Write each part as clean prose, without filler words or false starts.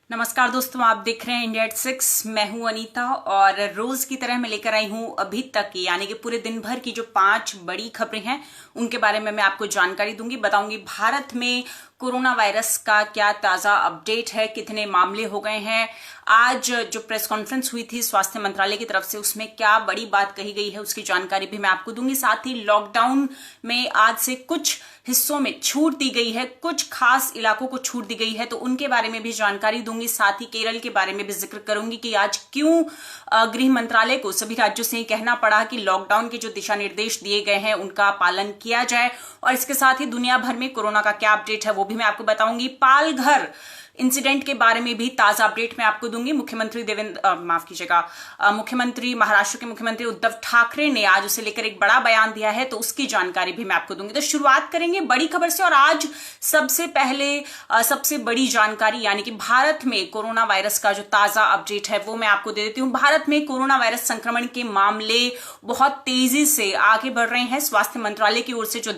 नमस्कार दोस्तों, आप देख रहे हैं इंडिया एट 6। मैं हूं अनीता और रोज की तरह मैं लेकर आई हूं अभी तक की यानी कि पूरे दिन भर की जो 5 बड़ी खबरें हैं उनके बारे में मैं आपको जानकारी दूंगी, बताऊंगी भारत में कोरोना वायरस का क्या ताजा अपडेट है, कितने मामले हो गए हैं। आज जो प्रेस कॉन्फ्रेंस हुई थी स्वास्थ्य मंत्रालय की तरफ से, उसमें क्या बड़ी बात कही गई है उसकी जानकारी भी मैं आपको दूंगी। साथ ही लॉकडाउन में आज से कुछ हिस्सों में छूट दी गई है, कुछ खास इलाकों को छूट दी गई है, तो उनके बारे में भी जानकारी दूंगी। साथ ही केरल के बारे में भी जिक्र करूंगी कि आज क्यों गृह मंत्रालय को सभी राज्यों से कहना पड़ा कि लॉकडाउन के जो दिशा निर्देश दिए गए हैं उनका पालन किया जाए। और इसके साथ ही दुनिया भर में कोरोना का क्या अपडेट है वो भी मैं आपको बताऊंगी। पालघर इंसिडेंट के बारे में भी ताजा अपडेट मैं आपको दूंगी। मुख्यमंत्री महाराष्ट्र के मुख्यमंत्री उद्धव ठाकरे ने आज उसे लेकर एक बड़ा बयान दिया है, तो उसकी जानकारी भी मैं आपको दूंगी। तो शुरुआत करेंगे बड़ी खबर से, और आज सबसे पहले सबसे बड़ी जानकारी यानी कि भारत में कोरोना वायरस का जो ताजा अपडेट है वो मैं आपको दे देती हूँ। भारत में कोरोना वायरस संक्रमण के मामले बहुत तेजी से आगे बढ़ रहे हैं। स्वास्थ्य मंत्रालय की ओर से जो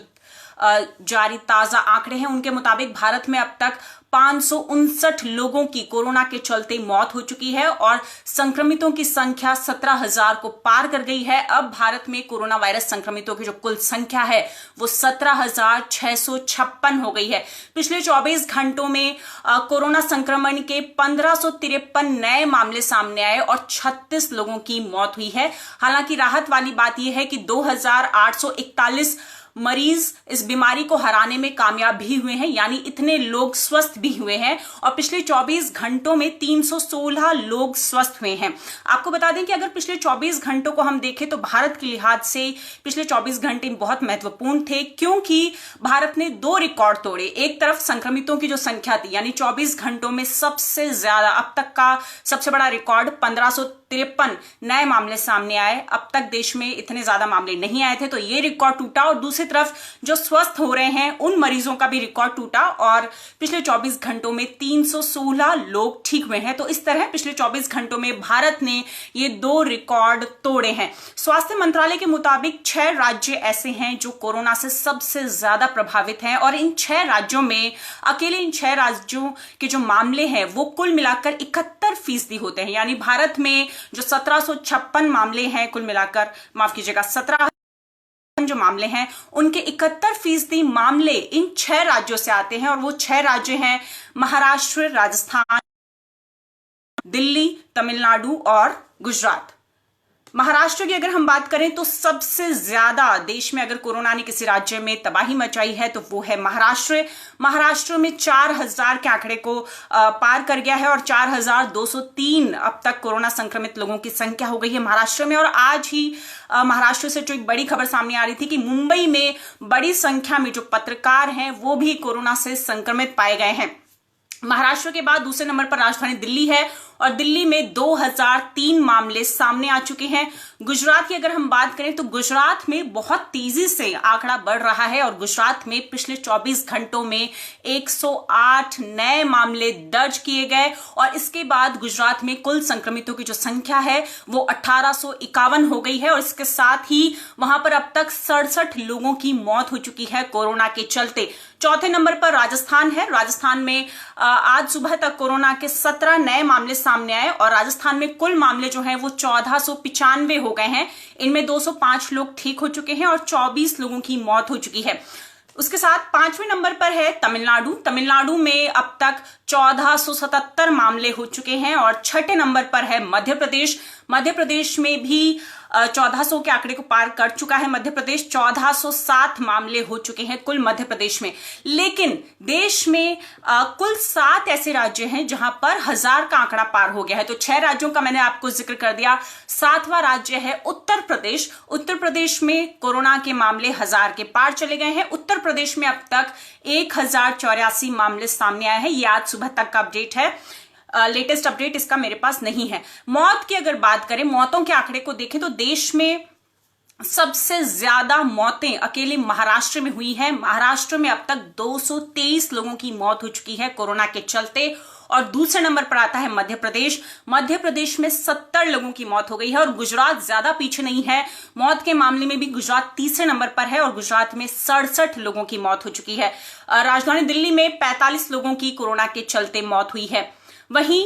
जारी ताजा आंकड़े हैं उनके मुताबिक भारत में अब तक 559 लोगों की कोरोना के चलते मौत हो चुकी है और संक्रमितों की संख्या 17,000 को पार कर गई है। अब भारत में कोरोना वायरस संक्रमितों की जो कुल संख्या है वो 17,656 हो गई है। पिछले 24 घंटों में कोरोना संक्रमण के 1553 नए मामले सामने आए और 36 लोगों की मौत हुई है। हालांकि राहत वाली बात यह है कि 2,841 मरीज इस बीमारी को हराने में कामयाब भी हुए हैं, यानी इतने लोग स्वस्थ भी हुए हैं। और पिछले 24 घंटों में 316 लोग स्वस्थ हुए हैं। आपको बता दें कि अगर पिछले 24 घंटों को हम देखें तो भारत के लिहाज से पिछले 24 घंटे बहुत महत्वपूर्ण थे, क्योंकि भारत ने 2 रिकॉर्ड तोड़े। एक तरफ संक्रमितों की जो संख्या थी, यानी 24 घंटों में सबसे ज्यादा अब तक का सबसे बड़ा रिकॉर्ड 1553 नए मामले सामने आए। अब तक देश में इतने ज्यादा मामले नहीं आए थे, तो ये रिकॉर्ड टूटा। और दूसरी तरफ जो स्वस्थ हो रहे हैं उन मरीजों का भी रिकॉर्ड टूटा और पिछले 24 घंटों में 316 लोग ठीक हुए हैं। तो इस तरह पिछले 24 घंटों में भारत ने ये 2 रिकॉर्ड तोड़े हैं। स्वास्थ्य मंत्रालय के मुताबिक 6 राज्य ऐसे हैं जो कोरोना से सबसे ज्यादा प्रभावित हैं और इन 6 राज्यों में अकेले इन 6 राज्यों के जो मामले हैं वो कुल मिलाकर 71% होते हैं। यानी भारत में जो 1756 मामले हैं कुल मिलाकर, माफ कीजिएगा 17 जो मामले हैं उनके 71% मामले इन 6 राज्यों से आते हैं। और वो 6 राज्य हैं महाराष्ट्र, राजस्थान, दिल्ली, तमिलनाडु और गुजरात। महाराष्ट्र की अगर हम बात करें तो सबसे ज्यादा देश में अगर कोरोना ने किसी राज्य में तबाही मचाई है तो वो है महाराष्ट्र। महाराष्ट्र में 4,000 के आंकड़े को पार कर गया है और 4,203 अब तक कोरोना संक्रमित लोगों की संख्या हो गई है महाराष्ट्र में। और आज ही महाराष्ट्र से जो एक बड़ी खबर सामने आ रही थी कि मुंबई में बड़ी संख्या में जो पत्रकार हैं वो भी कोरोना से संक्रमित पाए गए हैं। महाराष्ट्र के बाद दूसरे नंबर पर राजधानी दिल्ली है और दिल्ली में 2003 मामले सामने आ चुके हैं। गुजरात की अगर हम बात करें तो गुजरात में बहुत तेजी से आंकड़ा बढ़ रहा है और गुजरात में पिछले 24 घंटों में 108 नए मामले दर्ज किए गए और इसके बाद गुजरात में कुल संक्रमितों की जो संख्या है वो 1851 हो गई है। और इसके साथ ही वहां पर अब तक 67 लोगों की मौत हो चुकी है कोरोना के चलते। चौथे नंबर पर राजस्थान है। राजस्थान में आज सुबह तक कोरोना के 17 नए मामले सामने आए और राजस्थान में कुल मामले जो हैं वो 1495 हो गए हैं। इनमें 205 लोग ठीक हो चुके हैं और 24 लोगों की मौत हो चुकी है। उसके साथ 5वें नंबर पर है तमिलनाडु। तमिलनाडु में अब तक 1477 मामले हो चुके हैं और 6ठे नंबर पर है मध्य प्रदेश। मध्य प्रदेश में भी 1400 के आंकड़े को पार कर चुका है मध्य प्रदेश। 1407 मामले हो चुके हैं कुल मध्य प्रदेश में। लेकिन देश में कुल 7 ऐसे राज्य हैं जहां पर 1000 का आंकड़ा पार हो गया है। तो 6 राज्यों का मैंने आपको जिक्र कर दिया। 7वां राज्य है उत्तर प्रदेश। उत्तर प्रदेश में कोरोना के मामले 1000 के पार चले गए हैं। उत्तर प्रदेश में अब तक 1084 मामले सामने आए हैं। ये आज सुबह तक का अपडेट है। लेटेस्ट अपडेट इसका मेरे पास नहीं है। मौत की अगर बात करें, मौतों के आंकड़े को देखें तो देश में सबसे ज्यादा मौतें अकेले महाराष्ट्र में हुई हैं। महाराष्ट्र में अब तक 223 लोगों की मौत हो चुकी है कोरोना के चलते। और दूसरे नंबर पर आता है मध्य प्रदेश। मध्य प्रदेश में 70 लोगों की मौत हो गई है और गुजरात ज्यादा पीछे नहीं है। मौत के मामले में भी गुजरात तीसरे नंबर पर है और गुजरात में 67 लोगों की मौत हो चुकी है। राजधानी दिल्ली में 45 लोगों की कोरोना के चलते मौत हुई है। वहीं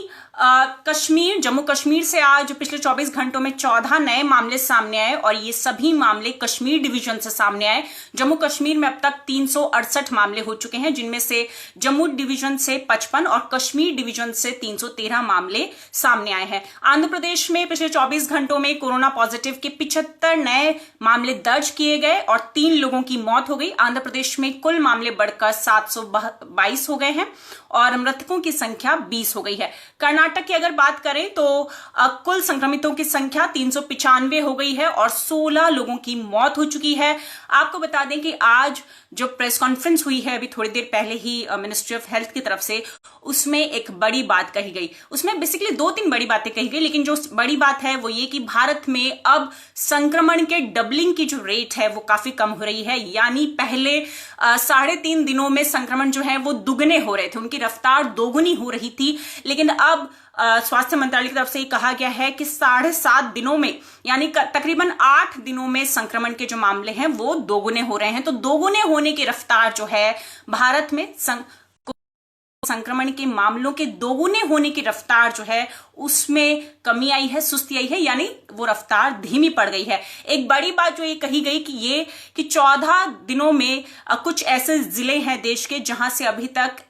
कश्मीर, जम्मू कश्मीर से आज पिछले 24 घंटों में 14 नए मामले सामने आए और ये सभी मामले कश्मीर डिवीजन से सामने आए। जम्मू कश्मीर में अब तक 368 मामले हो चुके हैं, जिनमें से जम्मू डिवीजन से 55 और कश्मीर डिवीजन से 313 मामले सामने आए हैं। आंध्र प्रदेश में पिछले 24 घंटों में कोरोना पॉजिटिव के 75 नए मामले दर्ज किए गए और 3 लोगों की मौत हो गई। आंध्र प्रदेश में कुल मामले बढ़कर 722 हो गए हैं और मृतकों की संख्या 20 हो गई है। कर्नाटक की अगर बात करें तो कुल संक्रमितों की संख्या 395 हो गई है और 16 लोगों की मौत हो चुकी है। आपको बता दें कि आज जो प्रेस कॉन्फ्रेंस हुई है अभी थोड़ी देर पहले ही मिनिस्ट्री ऑफ हेल्थ की तरफ से, उसमें एक बड़ी बात कही गई। उसमें बेसिकली 2-3 बड़ी बातें कही गई, लेकिन जो बड़ी बात है वो ये कि भारत में अब संक्रमण के डबलिंग की जो रेट है वो काफी कम हो रही है। यानी पहले 3.5 दिनों में संक्रमण जो है वो दुगने हो रहे थे, उनकी रफ्तार दोगुनी हो रही थी, लेकिन अब स्वास्थ्य मंत्रालय की तरफ से कहा गया है कि 7.5 दिनों में, यानी तकरीबन 8 दिनों में संक्रमण के जो मामले हैं वो दोगुने हो रहे हैं। तो दोगुने होने की रफ्तार जो है भारत में संक्रमण के मामलों के दोगुने होने की रफ्तार जो है उसमें कमी आई है, सुस्ती आई है, यानी वो रफ्तार धीमी पड़ गई है। एक बड़ी बात जो ये कही गई कि 14 दिनों में कुछ ऐसे जिले हैं देश के जहां से अभी तक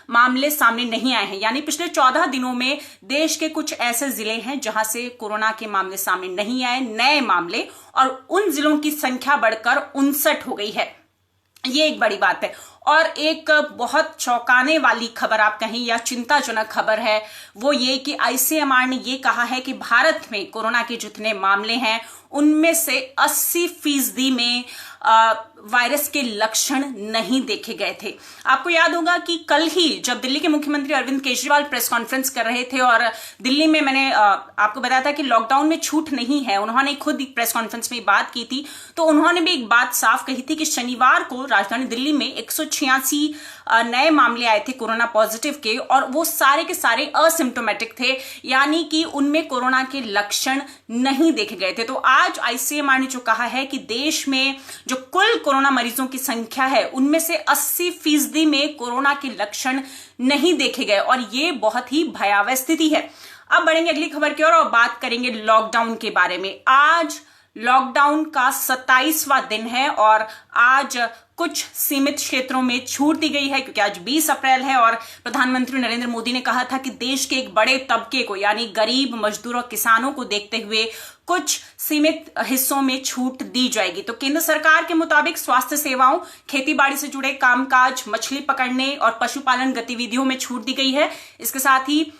मामले सामने नहीं आए हैं। यानी पिछले 14 दिनों में देश के कुछ ऐसे जिले हैं जहां से कोरोना के मामले सामने नहीं आए, नए मामले, और उन जिलों की संख्या बढ़कर 59 हो गई है। ये एक बड़ी बात है। और एक बहुत चौंकाने वाली खबर आप कहें या चिंताजनक खबर है वो ये कि आईसीएमआर ने ये कहा है कि भारत में कोरोना के जितने मामले हैं उनमें से 80% में वायरस के लक्षण नहीं देखे गए थे। आपको याद होगा कि कल ही जब दिल्ली के मुख्यमंत्री अरविंद केजरीवाल प्रेस कॉन्फ्रेंस कर रहे थे और दिल्ली में मैंने आपको बताया था कि लॉकडाउन में छूट नहीं है, उन्होंने खुद प्रेस कॉन्फ्रेंस में बात की थी, तो उन्होंने भी एक बात साफ कही थी कि शनिवार को राजधानी दिल्ली में 186 नए मामले आए थे कोरोना पॉजिटिव के और वो सारे के सारे असिम्टोमेटिक थे, यानी कि उनमें कोरोना के लक्षण नहीं देखे गए थे। तो आज आईसीएमआर ने जो कहा है कि देश में जो कुल कोरोना मरीजों की संख्या है उनमें से 80% में कोरोना के लक्षण नहीं देखे गए और ये बहुत ही भयावह स्थिति है। अब बढ़ेंगे अगली खबर की ओर और बात करेंगे लॉकडाउन के बारे में। आज लॉकडाउन का 27वां दिन है और आज कुछ सीमित क्षेत्रों में छूट दी गई है क्योंकि आज 20 अप्रैल है और प्रधानमंत्री नरेंद्र मोदी ने कहा था कि देश के एक बड़े तबके को यानी गरीब, मजदूर और किसानों को देखते हुए कुछ सीमित हिस्सों में छूट दी जाएगी। तो केंद्र सरकार के मुताबिक स्वास्थ्य सेवाओं, खेतीबाड़ी से जुड़े कामकाज, मछली पकड़ने और पशुपालन गतिविधियों में छूट दी गई है। इसके साथ ही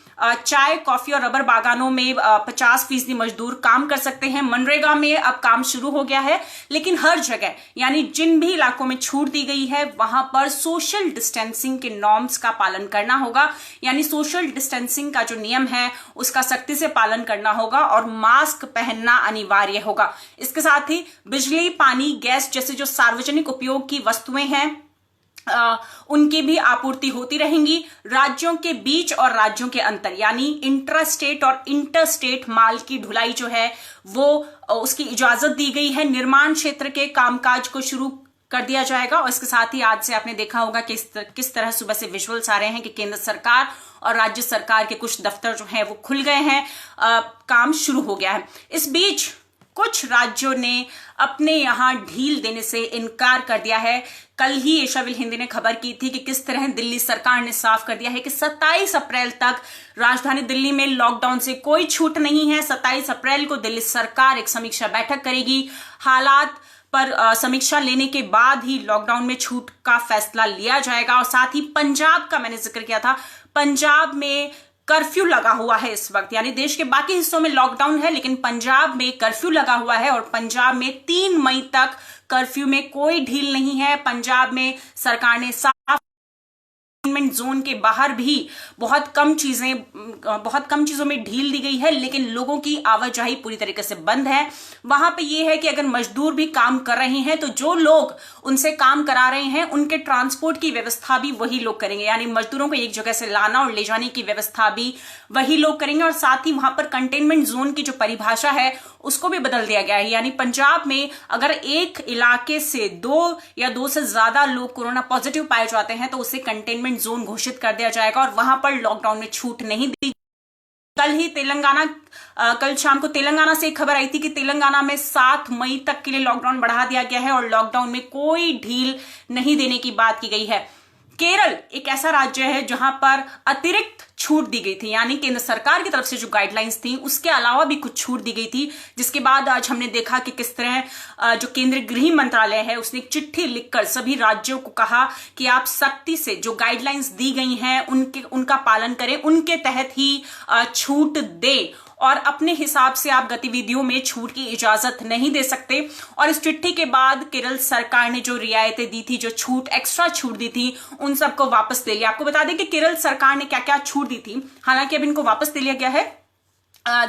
चाय, कॉफी और रबर बागानों में 50% मजदूर काम कर सकते हैं। मनरेगा में अब काम शुरू हो गया है, लेकिन हर जगह यानी जिन भी इलाकों में छूट दी गई है वहां पर सोशल डिस्टेंसिंग के नॉर्म्स का पालन करना होगा। यानी सोशल डिस्टेंसिंग का जो नियम है उसका सख्ती से पालन करना होगा और मास्क पहनना अनिवार्य होगा। इसके साथ ही बिजली, पानी, गैस जैसे जो सार्वजनिक उपयोग की वस्तुएं हैं उनकी भी आपूर्ति होती रहेंगी। राज्यों के बीच और राज्यों के अंतर यानी इंट्रा स्टेट और इंटर स्टेट माल की ढुलाई जो है वो उसकी इजाजत दी गई है। निर्माण क्षेत्र के कामकाज को शुरू कर दिया जाएगा और इसके साथ ही आज से आपने देखा होगा कि किस तरह सुबह से विजुअल्स आ रहे हैं कि केंद्र सरकार और राज्य सरकार के कुछ दफ्तर जो हैं वो खुल गए हैं, काम शुरू हो गया है। इस बीच कुछ राज्यों ने अपने यहां ढील देने से इनकार कर दिया है। कल ही एशिया विल हिंदी ने खबर की थी कि किस तरह दिल्ली सरकार ने साफ कर दिया है कि 27 अप्रैल तक राजधानी दिल्ली में लॉकडाउन से कोई छूट नहीं है। 27 अप्रैल को दिल्ली सरकार एक समीक्षा बैठक करेगी। हालात पर समीक्षा लेने के बाद ही लॉकडाउन में छूट का फैसला लिया जाएगा। और साथ ही पंजाब का मैंने जिक्र किया था, पंजाब में कर्फ्यू लगा हुआ है इस वक्त, यानी देश के बाकी हिस्सों में लॉकडाउन है लेकिन पंजाब में कर्फ्यू लगा हुआ है और पंजाब में 3 मई तक कर्फ्यू में कोई ढील नहीं है। पंजाब में सरकार ने साफ जोन के बाहर भी बहुत कम चीजों में ढील दी गई है, लेकिन लोगों की आवाजाही पूरी तरीके से बंद है। वहां पे ये है कि अगर मजदूर भी काम कर रहे हैं तो जो लोग उनसे काम करा रहे हैं उनके ट्रांसपोर्ट की व्यवस्था भी वही लोग करेंगे, यानी मजदूरों को एक जगह से लाना और ले जाने की व्यवस्था भी वही लोग करेंगे। और साथ ही वहां पर कंटेनमेंट जोन की जो परिभाषा है उसको भी बदल दिया गया है, यानी पंजाब में अगर एक इलाके से 2 या 2 से ज्यादा लोग कोरोना पॉजिटिव पाए जाते हैं तो उसे कंटेनमेंट जोन घोषित कर दिया जाएगा और वहां पर लॉकडाउन में छूट नहीं दी। कल शाम को तेलंगाना से एक खबर आई थी कि तेलंगाना में 7 मई तक के लिए लॉकडाउन बढ़ा दिया गया है और लॉकडाउन में कोई ढील नहीं देने की बात की गई है। केरल एक ऐसा राज्य है जहां पर अतिरिक्त छूट दी गई थी, यानी केंद्र सरकार की तरफ से जो गाइडलाइंस थी उसके अलावा भी कुछ छूट दी गई थी, जिसके बाद आज हमने देखा कि किस तरह जो केंद्रीय गृह मंत्रालय है उसने एक चिट्ठी लिखकर सभी राज्यों को कहा कि आप सख्ती से जो गाइडलाइंस दी गई हैं उनका पालन करें, उनके तहत ही छूट दें और अपने हिसाब से आप गतिविधियों में छूट की इजाजत नहीं दे सकते। और इस चिट्ठी के बाद केरल सरकार ने जो रियायतें दी थी, जो छूट एक्स्ट्रा छूट दी थी, उन सबको वापस ले लिया। आपको बता दें कि केरल सरकार ने क्या क्या छूट दी थी, हालांकि अब इनको वापस ले लिया गया है,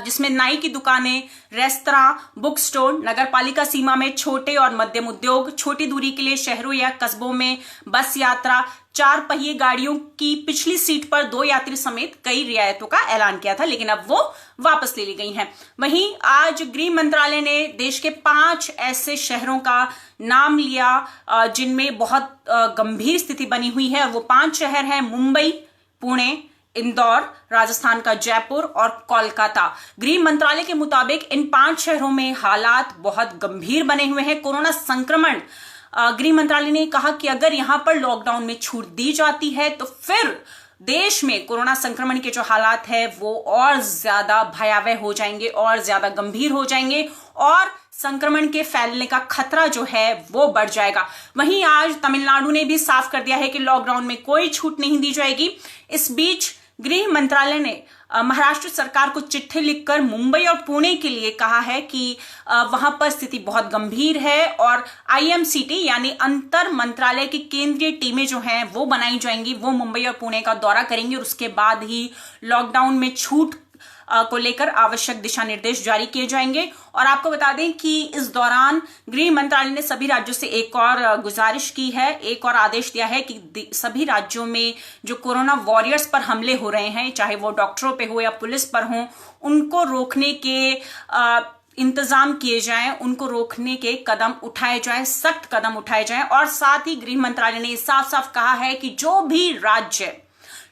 जिसमें नाई की दुकानें, रेस्तरां, बुक स्टोर, नगर पालिका सीमा में छोटे और मध्यम उद्योग, छोटी दूरी के लिए शहरों या कस्बों में बस यात्रा, 4 पहिए गाड़ियों की पिछली सीट पर 2 यात्री समेत कई रियायतों का ऐलान किया था, लेकिन अब वो वापस ले ली गई हैं। वहीं आज गृह मंत्रालय ने देश के 5 ऐसे शहरों का नाम लिया जिनमें बहुत गंभीर स्थिति बनी हुई है। वो 5 शहर हैं मुंबई, पुणे, इंदौर, राजस्थान का जयपुर और कोलकाता। गृह मंत्रालय के मुताबिक इन 5 शहरों में हालात बहुत गंभीर बने हुए हैं। कोरोना संक्रमण, गृह मंत्रालय ने कहा कि अगर यहां पर लॉकडाउन में छूट दी जाती है तो फिर देश में कोरोना संक्रमण के जो हालात है वो और ज्यादा भयावह हो जाएंगे और ज्यादा गंभीर हो जाएंगे और संक्रमण के फैलने का खतरा जो है वो बढ़ जाएगा। वहीं आज तमिलनाडु ने भी साफ कर दिया है कि लॉकडाउन में कोई छूट नहीं दी जाएगी। इस बीच गृह मंत्रालय ने महाराष्ट्र सरकार को चिट्ठी लिखकर मुंबई और पुणे के लिए कहा है कि वहां पर स्थिति बहुत गंभीर है और IMCT यानी अंतर मंत्रालय की केंद्रीय टीमें जो हैं वो बनाई जाएंगी, वो मुंबई और पुणे का दौरा करेंगे और उसके बाद ही लॉकडाउन में छूट को लेकर आवश्यक दिशा निर्देश जारी किए जाएंगे। और आपको बता दें कि इस दौरान गृह मंत्रालय ने सभी राज्यों से एक और गुजारिश की है, एक और आदेश दिया है कि सभी राज्यों में जो कोरोना वॉरियर्स पर हमले हो रहे हैं, चाहे वो डॉक्टरों पे हो या पुलिस पर हो, उनको रोकने के इंतजाम किए जाएं, उनको रोकने के कदम उठाए जाएं, सख्त कदम उठाए जाएं। और साथ ही गृह मंत्रालय ने साफ साफ कहा है कि जो भी राज्य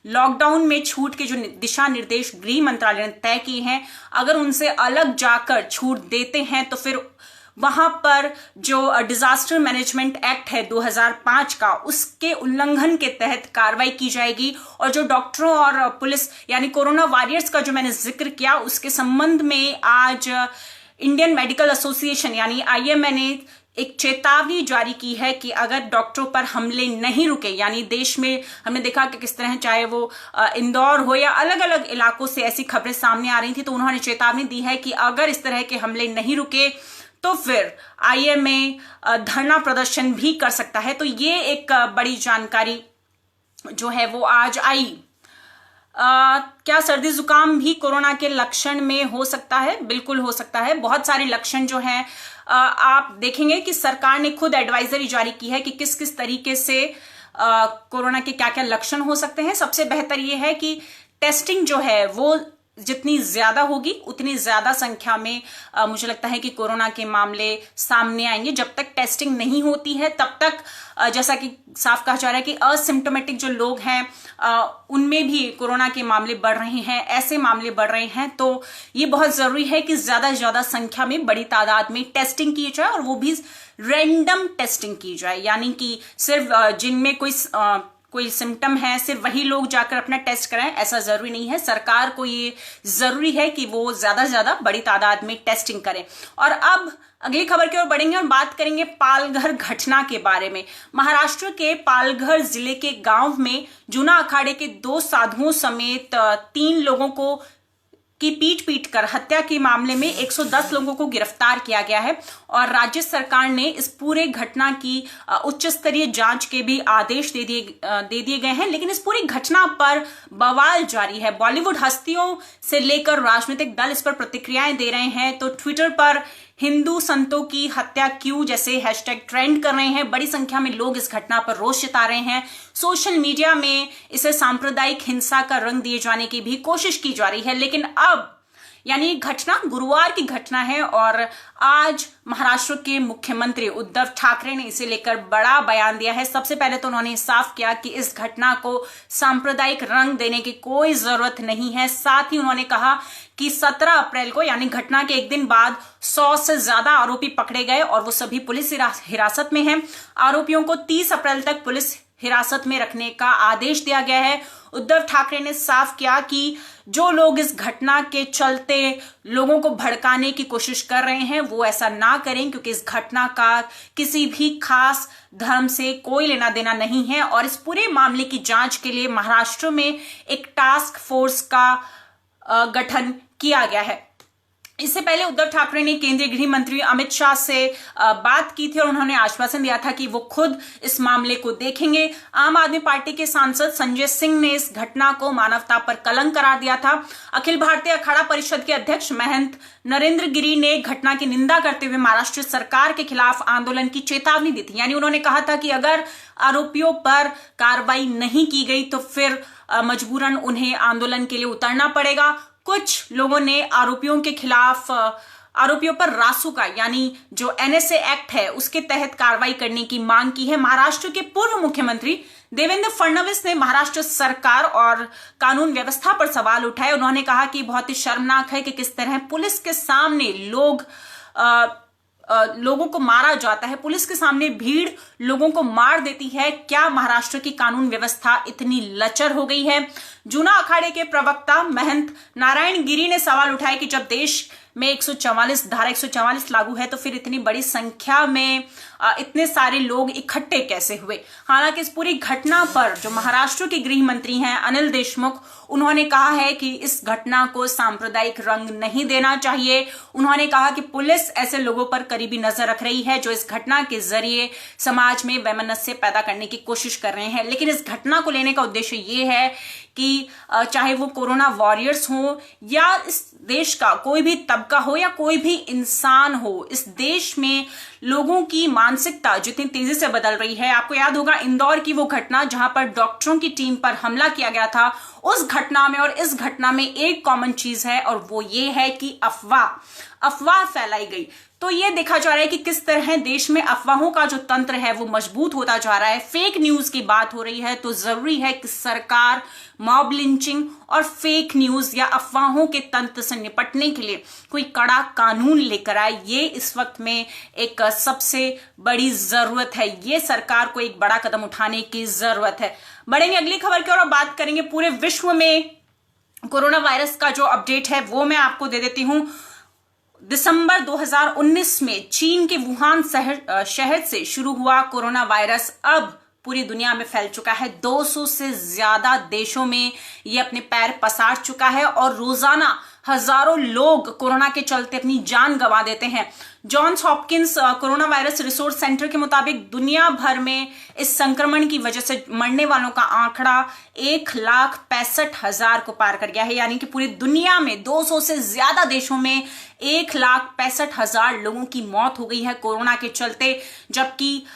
लॉकडाउन में छूट के जो दिशा निर्देश गृह मंत्रालय ने तय किए हैं, अगर उनसे अलग जाकर छूट देते हैं तो फिर वहां पर जो डिजास्टर मैनेजमेंट एक्ट है 2005 का, उसके उल्लंघन के तहत कार्रवाई की जाएगी। और जो डॉक्टरों और पुलिस यानी कोरोना वॉरियर्स का जो मैंने जिक्र किया, उसके संबंध में आज इंडियन मेडिकल एसोसिएशन यानी IMA ने एक चेतावनी जारी की है कि अगर डॉक्टरों पर हमले नहीं रुके, यानी देश में हमने देखा कि किस तरह चाहे वो इंदौर हो या अलग अलग इलाकों से ऐसी खबरें सामने आ रही थी, तो उन्होंने चेतावनी दी है कि अगर इस तरह के हमले नहीं रुके तो फिर IMA धरना प्रदर्शन भी कर सकता है। तो ये एक बड़ी जानकारी जो है वो आज आई। क्या सर्दी जुकाम भी कोरोना के लक्षण में हो सकता है? बिल्कुल हो सकता है। बहुत सारे लक्षण जो हैं आप देखेंगे कि सरकार ने खुद एडवाइजरी जारी की है कि किस किस तरीके से कोरोना के क्या क्या लक्षण हो सकते हैं। सबसे बेहतर ये है कि टेस्टिंग जो है वो जितनी ज्यादा होगी उतनी ज्यादा संख्या में मुझे लगता है कि कोरोना के मामले सामने आएंगे। जब तक टेस्टिंग नहीं होती है तब तक जैसा कि साफ कहा जा रहा है कि असिम्प्टोमेटिक जो लोग हैं उनमें भी कोरोना के मामले बढ़ रहे हैं, ऐसे मामले बढ़ रहे हैं। तो ये बहुत जरूरी है कि ज्यादा से ज्यादा संख्या में बड़ी तादाद में टेस्टिंग की जाए और वो भी रैंडम टेस्टिंग की जाए, यानी कि सिर्फ जिनमें कोई सिम्टम है सिर्फ वही लोग जाकर अपना टेस्ट कराएं, ऐसा जरूरी नहीं है। सरकार को ये जरूरी है कि वो ज्यादा से ज्यादा बड़ी तादाद में टेस्टिंग करें। और अब अगली खबर की ओर बढ़ेंगे और बात करेंगे पालघर घटना के बारे में। महाराष्ट्र के पालघर जिले के गांव में जूना अखाड़े के 2 साधुओं समेत 3 लोगों को की पीट कर हत्या के मामले में 110 लोगों को गिरफ्तार किया गया है और राज्य सरकार ने इस पूरे घटना की उच्च स्तरीय जांच के भी आदेश दे दिए गए हैं। लेकिन इस पूरी घटना पर बवाल जारी है। बॉलीवुड हस्तियों से लेकर राजनीतिक दल इस पर प्रतिक्रियाएं दे रहे हैं। तो ट्विटर पर हिंदू संतों की हत्या क्यों जैसे हैशटैग ट्रेंड कर रहे हैं। बड़ी संख्या में लोग इस घटना पर रोष जता रहे हैं। सोशल मीडिया में इसे सांप्रदायिक हिंसा का रंग दिए जाने की भी कोशिश की जा रही है। लेकिन अब यानी घटना गुरुवार की घटना है और आज महाराष्ट्र के मुख्यमंत्री उद्धव ठाकरे ने इसे लेकर बड़ा बयान दिया है। सबसे पहले तो उन्होंने साफ किया कि इस घटना को सांप्रदायिक रंग देने की कोई जरूरत नहीं है। साथ ही उन्होंने कहा कि 17 अप्रैल को यानी घटना के एक दिन बाद 100 से ज्यादा आरोपी पकड़े गए और वो सभी पुलिस हिरासत में हैं। आरोपियों को 30 अप्रैल तक पुलिस हिरासत में रखने का आदेश दिया गया है। उद्धव ठाकरे ने साफ किया कि जो लोग इस घटना के चलते लोगों को भड़काने की कोशिश कर रहे हैं वो ऐसा ना करें, क्योंकि इस घटना का किसी भी खास धर्म से कोई लेना देना नहीं है। और इस पूरे मामले की जांच के लिए महाराष्ट्र में एक टास्क फोर्स का गठन किया गया है। इससे पहले उद्धव ठाकरे ने केंद्रीय गृह मंत्री अमित शाह से बात की थी और उन्होंने आश्वासन दिया था कि वो खुद इस मामले को देखेंगे। आम आदमी पार्टी के सांसद संजय सिंह ने इस घटना को मानवता पर कलंक करार दिया था। अखिल भारतीय अखाड़ा परिषद के अध्यक्ष महंत नरेंद्र गिरी ने घटना की निंदा करते हुए महाराष्ट्र सरकार के खिलाफ आंदोलन की चेतावनी दी थी। यानी उन्होंने कहा था कि अगर आरोपियों पर कार्रवाई नहीं की गई तो फिर मजबूरन उन्हें आंदोलन के लिए उतरना पड़ेगा। कुछ लोगों ने आरोपियों के खिलाफ आरोपियों पर रासुका यानी जो एनएसए एक्ट है उसके तहत कार्रवाई करने की मांग की है। महाराष्ट्र के पूर्व मुख्यमंत्री देवेंद्र फडणवीस ने महाराष्ट्र सरकार और कानून व्यवस्था पर सवाल उठाए। उन्होंने कहा कि बहुत ही शर्मनाक है कि किस तरह पुलिस के सामने लोगों को मारा जाता है, पुलिस के सामने भीड़ लोगों को मार देती है। क्या महाराष्ट्र की कानून व्यवस्था इतनी लचर हो गई है? जूना अखाड़े के प्रवक्ता महंत नारायण गिरी ने सवाल उठाया कि जब देश में 144 धारा 144 लागू है तो फिर इतनी बड़ी संख्या में इतने सारे लोग इकट्ठे कैसे हुए। हालांकि इस पूरी घटना पर जो महाराष्ट्र के गृह मंत्री हैं अनिल देशमुख, उन्होंने कहा है कि इस घटना को सांप्रदायिक रंग नहीं देना चाहिए। उन्होंने कहा कि पुलिस ऐसे लोगों पर करीबी नजर रख रही है जो इस घटना के जरिए समाज में वैमनस्य पैदा करने की कोशिश कर रहे हैं। लेकिन इस घटना को लेने का उद्देश्य ये है कि चाहे वो कोरोना वॉरियर्स हो या इस देश का कोई भी तबका हो या कोई भी इंसान हो, इस देश में लोगों की मानसिकता जितनी तेजी से बदल रही है। आपको याद होगा इंदौर की वो घटना जहां पर डॉक्टरों की टीम पर हमला किया गया था। उस घटना में और इस घटना में एक कॉमन चीज है और वो ये है कि अफवाह फैलाई गई। तो ये देखा जा रहा है कि किस तरह देश में अफवाहों का जो तंत्र है वो मजबूत होता जा रहा है। फेक न्यूज की बात हो रही है तो जरूरी है कि सरकार मॉब लिंचिंग और फेक न्यूज या अफवाहों के तंत्र से निपटने के लिए कोई कड़ा कानून लेकर आए। ये इस वक्त में एक सबसे बड़ी जरूरत है। ये सरकार को एक बड़ा कदम उठाने की जरूरत है। बढ़ेंगे अगली खबर की और बात करेंगे पूरे विश्व में कोरोना वायरस का जो अपडेट है वो मैं आपको दे देती हूं। दिसंबर 2019 में चीन के वुहान शहर से शुरू हुआ कोरोना वायरस अब पूरी दुनिया में फैल चुका है। 200 से ज्यादा देशों में ये अपने पैर पसार चुका है और रोजाना हजारों लोग कोरोना के चलते अपनी जान गंवा देते हैं। Johns Hopkins corona virus resource centre के मुताबिक दुनिया भर में इस संक्रमण की वजह से मरने वालों का आंकड़ा 1,65,000 को पार कर गया है। यानी कि पूरी दुनिया में 200 से ज्यादा देशों में 1,65,000 लोगों की मौत हो गई है कोरोना के चलते, जबकि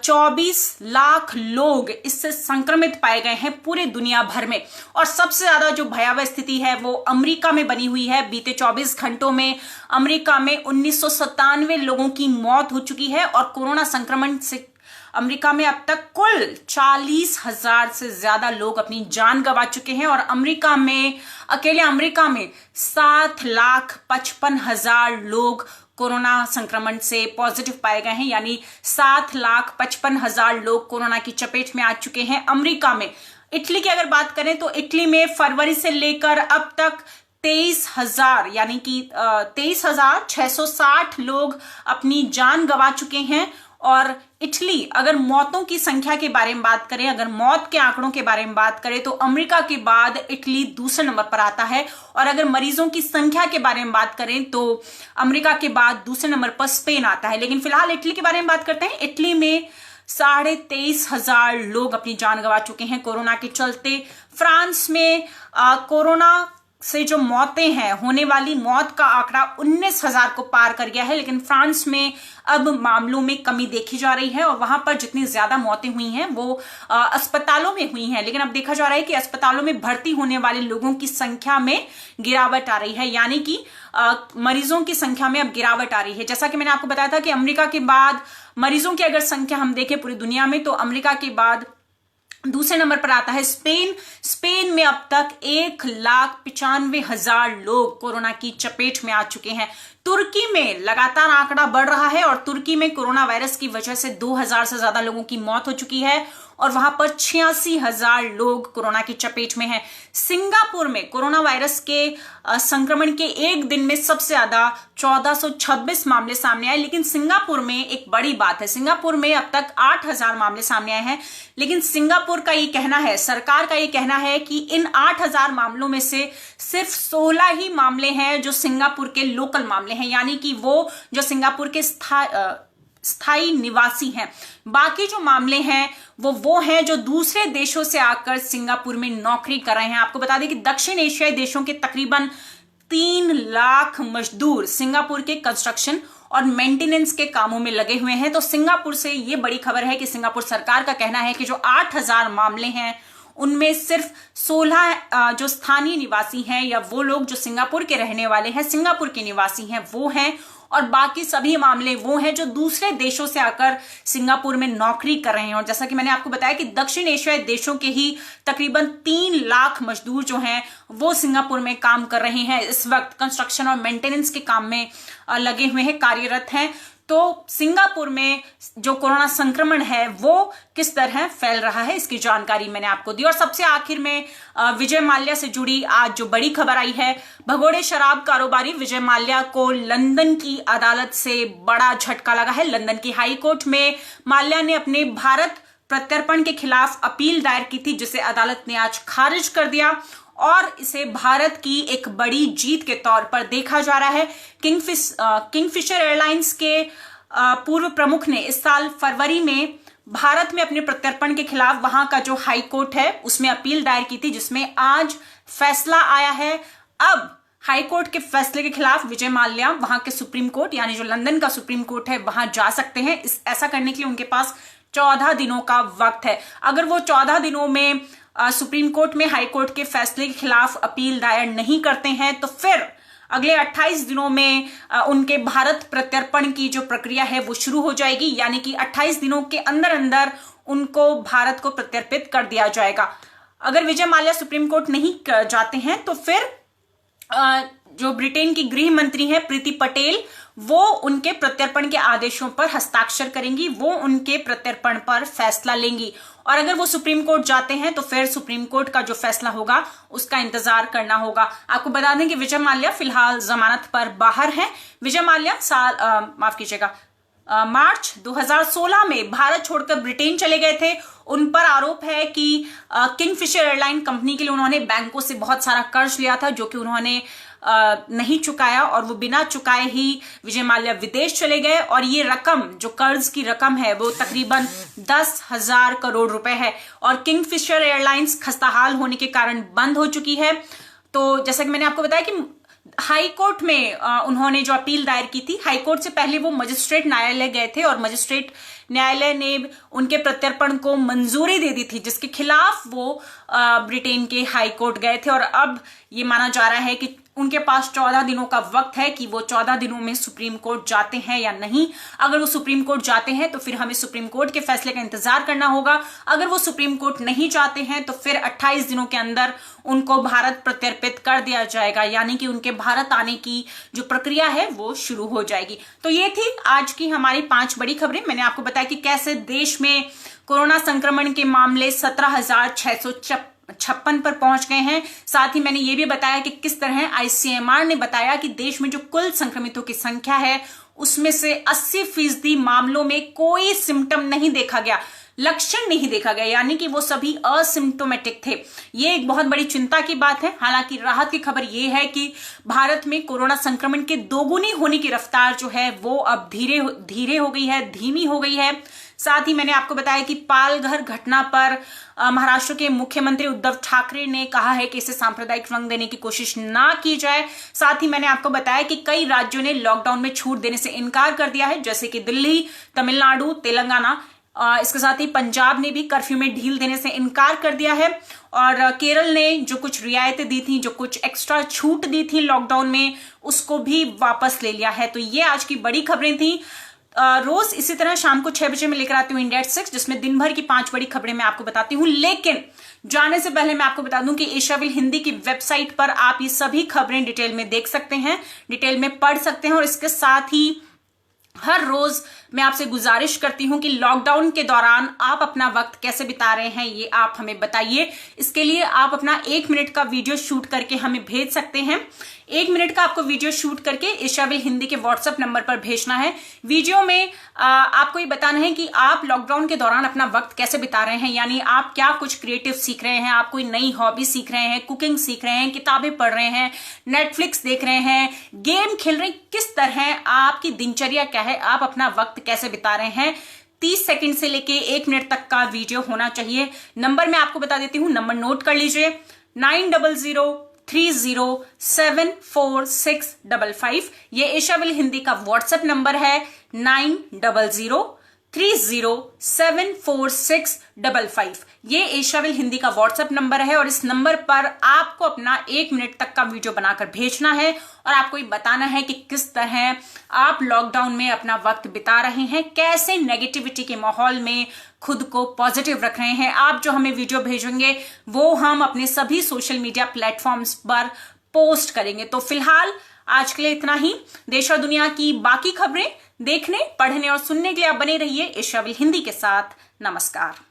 24 लाख लोग इससे संक्रमित पाए गए हैं पूरे दुनिया भर में। और सबसे ज्यादा जो भयावह स्थिति है वो अमेरिका में बनी हुई है। बीते 24 घंटों में अमेरिका में 1997 लोगों की मौत हो चुकी है और कोरोना संक्रमण से अमेरिका में अब तक कुल 40,000 से ज्यादा लोग अपनी जान गंवा चुके हैं। और अकेले अमेरिका में 7,55,000 लोग कोरोना संक्रमण से पॉजिटिव पाए गए हैं। यानी 7,55,000 लोग कोरोना की चपेट में आ चुके हैं अमेरिका में। इटली की अगर बात करें तो इटली में फरवरी से लेकर अब तक 23,000 यानी कि 23,660 लोग अपनी जान गंवा चुके हैं। और इटली अगर मौतों की संख्या के बारे में बात करें, अगर मौत के आंकड़ों के बारे में बात करें तो अमेरिका के बाद इटली दूसरे नंबर पर आता है। और अगर मरीजों की संख्या के बारे में बात करें तो अमेरिका के बाद दूसरे नंबर पर स्पेन आता है। लेकिन फिलहाल इटली के बारे में बात करते हैं। इटली में 23,500 लोग अपनी जान गंवा चुके हैं कोरोना के चलते। फ्रांस में कोरोना से जो मौतें हैं, होने वाली मौत का आंकड़ा 19,000 को पार कर गया है। लेकिन फ्रांस में अब मामलों में कमी देखी जा रही है और वहां पर जितनी ज्यादा मौतें हुई हैं वो अस्पतालों में हुई हैं। लेकिन अब देखा जा रहा है कि अस्पतालों में भर्ती होने वाले लोगों की संख्या में गिरावट आ रही है, यानी कि मरीजों की संख्या में अब गिरावट आ रही है। जैसा कि मैंने आपको बताया था कि अमेरिका के बाद मरीजों की अगर संख्या हम देखें पूरी दुनिया में, तो अमेरिका के बाद दूसरे नंबर पर आता है स्पेन। स्पेन में अब तक 1,95,000 लोग कोरोना की चपेट में आ चुके हैं। तुर्की में लगातार आंकड़ा बढ़ रहा है और तुर्की में कोरोना वायरस की वजह से 2,000 से ज्यादा लोगों की मौत हो चुकी है और वहां पर 86,000 लोग कोरोना की चपेट में हैं। सिंगापुर में कोरोना वायरस के संक्रमण के एक दिन में सबसे ज्यादा 1426 मामले सामने आए। लेकिन सिंगापुर में एक बड़ी बात है, सिंगापुर में अब तक 8,000 मामले सामने आए हैं। लेकिन सिंगापुर का ये कहना है, सरकार का ये कहना है कि इन 8,000 मामलों में से सिर्फ 16 ही मामले हैं जो सिंगापुर के लोकल मामले हैं, यानी कि वो जो सिंगापुर के स्थायी निवासी हैं। बाकी जो मामले हैं वो हैं जो दूसरे देशों से आकर सिंगापुर में नौकरी कर रहे हैं। आपको बता दें कि दक्षिण एशियाई देशों के तकरीबन 3 लाख मजदूर सिंगापुर के कंस्ट्रक्शन और मेंटेनेंस के कामों में लगे हुए हैं। तो सिंगापुर से ये बड़ी खबर है कि सिंगापुर सरकार का कहना है कि जो 8,000 मामले हैं उनमें सिर्फ 16 जो स्थानीय निवासी हैं या वो लोग जो सिंगापुर के रहने वाले हैं, सिंगापुर के निवासी हैं, वो हैं, और बाकी सभी मामले वो हैं जो दूसरे देशों से आकर सिंगापुर में नौकरी कर रहे हैं। और जैसा कि मैंने आपको बताया कि दक्षिण एशियाई देशों के ही तकरीबन 3 लाख मजदूर जो हैं वो सिंगापुर में काम कर रहे हैं, इस वक्त कंस्ट्रक्शन और मेंटेनेंस के काम में लगे हुए हैं, कार्यरत हैं। तो सिंगापुर में जो कोरोना संक्रमण है वो किस तरह फैल रहा है, इसकी जानकारी मैंने आपको दी। और सबसे आखिर में विजय माल्या से जुड़ी आज जो बड़ी खबर आई है, भगोड़े शराब कारोबारी विजय माल्या को लंदन की अदालत से बड़ा झटका लगा है। लंदन की हाई कोर्ट में माल्या ने अपने भारत प्रत्यर्पण के खिलाफ अपील दायर की थी, जिसे अदालत ने आज खारिज कर दिया और इसे भारत की एक बड़ी जीत के तौर पर देखा जा रहा है। किंगफिशर एयरलाइंस के पूर्व प्रमुख ने इस साल फरवरी में भारत में अपने प्रत्यर्पण के खिलाफ वहां का जो हाई कोर्ट है उसमें अपील दायर की थी, जिसमें आज फैसला आया है। अब हाई कोर्ट के फैसले के खिलाफ विजय माल्या वहां के सुप्रीम कोर्ट, यानी जो लंदन का सुप्रीम कोर्ट है, वहां जा सकते हैं। ऐसा करने के लिए उनके पास 14 दिनों का वक्त है। अगर वो 14 दिनों में सुप्रीम कोर्ट में हाई कोर्ट के फैसले के खिलाफ अपील दायर नहीं करते हैं तो फिर अगले 28 दिनों में उनके भारत प्रत्यर्पण की जो प्रक्रिया है वो शुरू हो जाएगी, यानी कि 28 दिनों के अंदर अंदर उनको भारत को प्रत्यर्पित कर दिया जाएगा। अगर विजय माल्या सुप्रीम कोर्ट नहीं जाते हैं तो फिर जो ब्रिटेन की गृह मंत्री हैं प्रीति पटेल, वो उनके प्रत्यर्पण के आदेशों पर हस्ताक्षर करेंगी, वो उनके प्रत्यर्पण पर फैसला लेंगी। और अगर वो सुप्रीम कोर्ट जाते हैं तो फिर सुप्रीम कोर्ट का जो फैसला होगा उसका इंतजार करना होगा। आपको बता दें कि विजय माल्या फिलहाल जमानत पर बाहर हैं। विजय माल्या मार्च 2016 में भारत छोड़कर ब्रिटेन चले गए थे। उन पर आरोप है कि किंगफिशर एयरलाइन कंपनी के लिए उन्होंने बैंकों से बहुत सारा कर्ज लिया था जो कि उन्होंने नहीं चुकाया और वो बिना चुकाए ही विजय माल्या विदेश चले गए। और ये रकम, जो कर्ज की रकम है, वो तकरीबन 10,000 करोड़ रुपए है और किंगफिशर एयरलाइंस खस्ताहाल होने के कारण बंद हो चुकी है। तो जैसा कि मैंने आपको बताया कि हाई कोर्ट में उन्होंने जो अपील दायर की थी, हाई कोर्ट से पहले वो मजिस्ट्रेट न्यायालय गए थे और मजिस्ट्रेट न्यायालय ने उनके प्रत्यर्पण को मंजूरी दे दी थी, जिसके खिलाफ वो ब्रिटेन के हाई कोर्ट गए थे। और अब ये माना जा रहा है कि उनके पास 14 दिनों का वक्त है कि वो 14 दिनों में सुप्रीम कोर्ट जाते हैं या नहीं। अगर वो सुप्रीम कोर्ट जाते हैं तो फिर हमें सुप्रीम कोर्ट के फैसले का इंतजार करना होगा। अगर वो सुप्रीम कोर्ट नहीं जाते हैं तो फिर 28 दिनों के अंदर उनको भारत प्रत्यर्पित कर दिया जाएगा, यानी कि उनके भारत आने की जो प्रक्रिया है वो शुरू हो जाएगी। तो ये थी आज की हमारी 5 बड़ी खबरें। मैंने आपको बताया कि कैसे देश में कोरोना संक्रमण के मामले 17,656 पर पहुंच गए हैं। साथ ही मैंने ये भी बताया कि किस तरह आईसीएमआर ने बताया कि देश में जो कुल संक्रमितों की संख्या है उसमें से 80% मामलों में कोई सिम्टम नहीं देखा गया, लक्षण नहीं देखा गया, यानी कि वो सभी असिम्टोमेटिक थे। ये एक बहुत बड़ी चिंता की बात है। हालांकि राहत की खबर ये है कि भारत में कोरोना संक्रमण के दोगुनी होने की रफ्तार जो है वो अब धीरे हो गई है, धीमी हो गई है। साथ ही मैंने आपको बताया कि पालघर घटना पर महाराष्ट्र के मुख्यमंत्री उद्धव ठाकरे ने कहा है कि इसे सांप्रदायिक रंग देने की कोशिश ना की जाए। साथ ही मैंने आपको बताया कि कई राज्यों ने लॉकडाउन में छूट देने से इनकार कर दिया है, जैसे कि दिल्ली, तमिलनाडु, तेलंगाना। इसके साथ ही पंजाब ने भी कर्फ्यू में ढील देने से इनकार कर दिया है और केरल ने जो कुछ रियायतें दी थी, जो कुछ एक्स्ट्रा छूट दी थी लॉकडाउन में, उसको भी वापस ले लिया है। तो ये आज की बड़ी खबरें थी। रोज इसी तरह शाम को 6 बजे मैं लेकर आती हूँ इंडिया 6, जिसमें दिन भर की 5 बड़ी खबरें मैं आपको बताती हूँ। लेकिन जाने से पहले मैं आपको बता दूं कि एशियाविल हिंदी की वेबसाइट पर आप ये सभी खबरें डिटेल में देख सकते हैं, डिटेल में पढ़ सकते हैं। और इसके साथ ही हर रोज मैं आपसे गुजारिश करती हूं कि लॉकडाउन के दौरान आप अपना वक्त कैसे बिता रहे हैं, ये आप हमें बताइए। इसके लिए आप अपना 1 मिनट का वीडियो शूट करके हमें भेज सकते हैं। 1 मिनट का आपको वीडियो शूट करके एशियाविल हिंदी के व्हाट्सएप नंबर पर भेजना है। वीडियो में आपको ये बताना है कि आप लॉकडाउन के दौरान अपना वक्त कैसे बिता रहे हैं, यानी आप क्या कुछ क्रिएटिव सीख रहे हैं, आप कोई नई हॉबी सीख रहे हैं, कुकिंग सीख रहे हैं, किताबें पढ़ रहे हैं, नेटफ्लिक्स देख रहे हैं, गेम खेल रहे हैं, किस तरह आपकी दिनचर्या क्या है, आप अपना वक्त कैसे बिता रहे हैं। 30 सेकंड से लेके 1 मिनट तक का वीडियो होना चाहिए। नंबर मैं आपको बता देती हूं, नंबर नोट कर लीजिए, 9003074655। ये एशियाविल हिंदी का व्हाट्सएप नंबर है, 9003074655। ये एशियाविल हिंदी का व्हाट्सएप नंबर है और इस नंबर पर आपको अपना 1 मिनट तक का वीडियो बनाकर भेजना है और आपको ये बताना है कि किस तरह आप लॉकडाउन में अपना वक्त बिता रहे हैं, कैसे नेगेटिविटी के माहौल में खुद को पॉजिटिव रख रहे हैं। आप जो हमें वीडियो भेजेंगे वो हम अपने सभी सोशल मीडिया प्लेटफॉर्म्स पर पोस्ट करेंगे। तो फिलहाल आज के लिए इतना ही। देश और दुनिया की बाकी खबरें देखने, पढ़ने और सुनने के लिए आप बने रहिए एशियाविल हिंदी के साथ। नमस्कार।